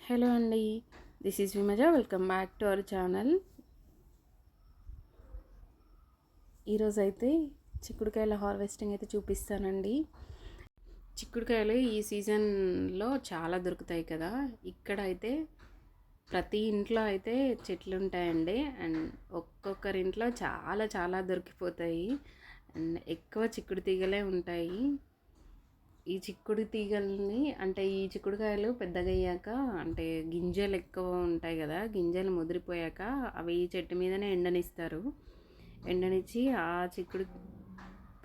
Hello అండి, this is Vimaja. Welcome back to our channel. ఈరోజైతే చిక్కుడుకాయల హార్వెస్టింగ్ అయితే చూపిస్తానండి. చిక్కుడుకాయలు ఈ సీజన్లో చాలా దొరుకుతాయి కదా. ఇక్కడ అయితే ప్రతి ఇంట్లో అయితే చెట్లు ఉంటాయండి. అండ్ ఒక్కొక్కరింట్లో చాలా చాలా దొరికిపోతాయి. అండ్ ఎక్కువ చిక్కుడు తీగలే ఉంటాయి. ఈ చిక్కుడు తీగల్ని అంటే ఈ చిక్కుడుకాయలు పెద్దగా అయ్యాక అంటే గింజలు ఎక్కువ ఉంటాయి కదా, గింజలు ముదిరిపోయాక అవి చెట్టు మీదనే ఎండనిస్తారు. ఎండనిచ్చి ఆ చిక్కుడు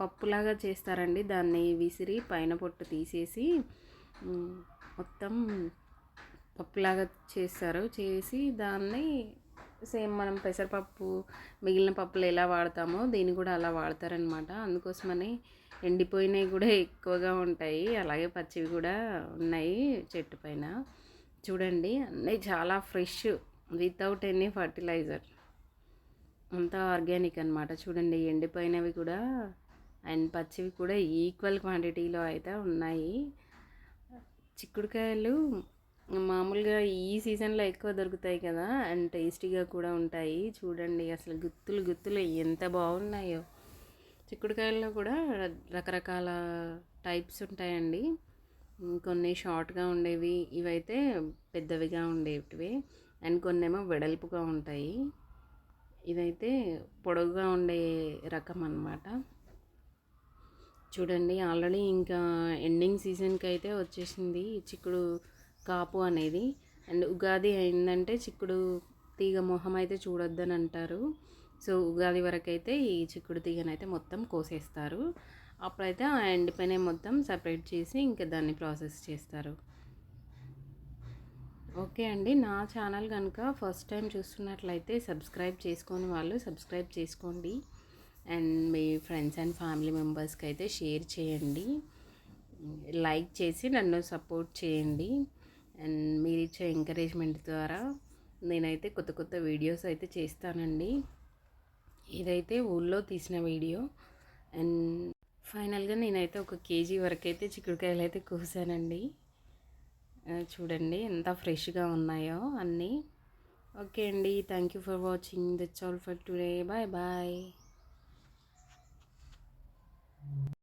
పప్పులాగా చేస్తారండి. దాన్ని విసిరి పైన పొట్టు తీసేసి మొత్తం పప్పులాగా చేస్తారు. చేసి దాన్ని సేమ్ మనం పెసరపప్పు మిగిలిన పప్పులు ఎలా వాడతామో దీన్ని కూడా అలా వాడతారనమాట. అందుకోసమని ఎండిపోయినవి కూడా ఎక్కువగా ఉంటాయి, అలాగే పచ్చివి కూడా ఉన్నాయి చెట్టు పైన. చూడండి, అన్నీ చాలా ఫ్రెష్, వితౌట్ ఎనీ ఫర్టిలైజర్, అంతా ఆర్గానిక్ అనమాట. చూడండి, ఎండిపోయినవి కూడా అండ్ పచ్చివి కూడా ఈక్వల్ క్వాంటిటీలో అయితే ఉన్నాయి. చిక్కుడుకాయలు మామూలుగా ఈ సీజన్లో ఎక్కువ దొరుకుతాయి కదా, అండ్ టేస్టీగా కూడా ఉంటాయి. చూడండి, అసలు గుత్తులు గుత్తులు ఎంత బాగున్నాయో. చిక్కుడుకాయల్లో కూడా రకరకాల టైప్స్ ఉంటాయండి. కొన్ని షార్ట్గా ఉండేవి, ఇవైతే పెద్దవిగా ఉండేటివి. అండ్ కొన్ని ఏమో వెడల్పుగా ఉంటాయి. ఇదైతే పొడవుగా ఉండే రకం అన్నమాట. చూడండి, ఆల్రెడీ ఇంకా ఎండింగ్ సీజన్కి అయితే వచ్చేసింది చిక్కుడు కాపు అనేది. అండ్ ఉగాది అయిందంటే చిక్కుడు తీగ మొహం అయితే చూడొద్దని అంటారు. సో ఉగాది వరకు అయితే ఈ చిక్కుడు తీగనైతే మొత్తం కోసేస్తారు. అప్పుడైతే ఆ ఎండిపోయిన మొత్తం సపరేట్ చేసి ఇంకా దాన్ని ప్రాసెస్ చేస్తారు. ఓకే అండి, నా ఛానల్ కనుక ఫస్ట్ టైం చూస్తున్నట్లయితే సబ్స్క్రైబ్ చేసుకొని వాళ్ళు సబ్స్క్రైబ్ చేసుకోండి. And me friends and family మెంబర్స్కి అయితే షేర్ చేయండి. లైక్ చేసి నన్ను సపోర్ట్ చేయండి. అండ్ మీరు ఇచ్చే ఎంకరేజ్మెంట్ ద్వారా నేనైతే కొత్త కొత్త వీడియోస్ అయితే చేస్తానండి. ఇదైతే ఊళ్ళో తీసిన వీడియో. అండ్ ఫైనల్గా నేనైతే 1 కేజీ వరకు అయితే చిక్కుడుకాయలు అయితే కోసానండి. చూడండి ఎంత ఫ్రెష్గా ఉన్నాయో అన్నీ. ఓకే అండి, thank you for watching. That's all for today. Bye bye.